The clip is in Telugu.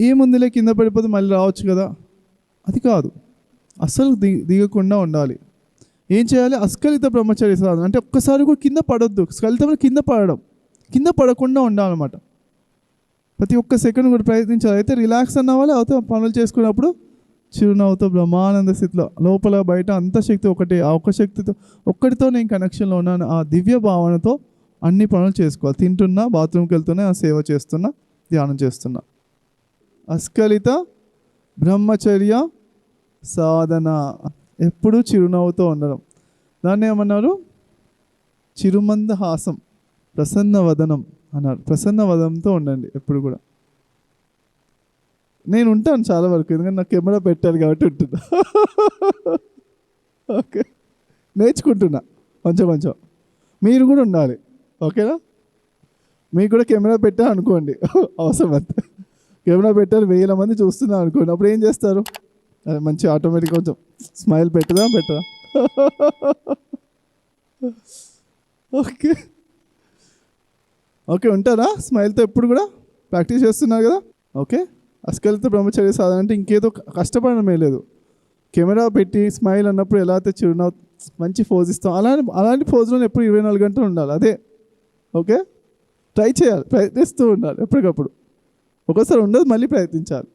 ఏముందిలే కింద పడిపోతే మళ్ళీ రావచ్చు కదా, అది కాదు. అస్సలు దిగకుండా ఉండాలి. ఏం చేయాలి? అస్ఖలిత బ్రహ్మచర్య సాధన అంటే ఒక్కసారి కూడా కింద పడొద్దు. స్ఖలితం కింద పడకుండా ఉండాలన్నమాట. ప్రతి ఒక్క సెకండ్ కూడా ప్రయత్నించాలి. అయితే రిలాక్స్ అన్నవాళ్ళు అవుతా పనులు చేసుకున్నప్పుడు చిరునవ్వుతో బ్రహ్మానంద స్థితిలో, లోపల బయట అంత శక్తి ఒకటే, ఆ ఒక్క శక్తితో ఒక్కటితో నేను కనెక్షన్లో ఉన్నాను, ఆ దివ్య భావనతో అన్ని పనులు చేసుకోవాలి. తింటున్నా, బాత్రూమ్కి వెళ్తున్నా, ఆ సేవ చేస్తున్నా, ధ్యానం చేస్తున్నా. అస్ఖలిత బ్రహ్మచర్య సాధన, ఎప్పుడు చిరునవ్వుతో ఉండడం. దాన్ని ఏమన్నారు? చిరుమంద హాసం, ప్రసన్న వదనం అన్నారు. ప్రసన్న వదనంతో ఉండండి ఎప్పుడు కూడా. నేను ఉంటాను చాలా వరకు, ఎందుకంటే నాకు కెమెరా పెట్టాలి కాబట్టి ఉంటున్నా. ఓకే, నేర్చుకుంటున్నా కొంచెం. మీరు కూడా ఉండాలి, ఓకేనా? మీకు కూడా కెమెరా పెట్టా అనుకోండి, అవసరం అంతే. కెమెరా పెట్టారు, 1000 మంది చూస్తున్నా అనుకోండి, అప్పుడు ఏం చేస్తారు? అది మంచి ఆటోమేటిక్ కొంచెం స్మైల్ పెట్టరా? ఓకే ఉంటారా? స్మైల్తో ఎప్పుడు కూడా ప్రాక్టీస్ చేస్తున్నారు కదా. ఓకే, అస్ఖలిత బ్రహ్మచర్య సాధన అంటే ఇంకేదో కష్టపడమే లేదు. కెమెరా పెట్టి స్మైల్ అన్నప్పుడు ఎలా అయితే చిరునవ్వు మంచి పోజ్ ఇస్తాం, అలాంటి పోజ్లో ఎప్పుడు 24 గంటలు ఉండాలి. అదే ఓకే, ట్రై చేయాలి, ప్రయత్నిస్తూ ఉండాలి ఎప్పటికప్పుడు. ఒకసారి ఉండదు, మళ్ళీ ప్రయత్నించాలి.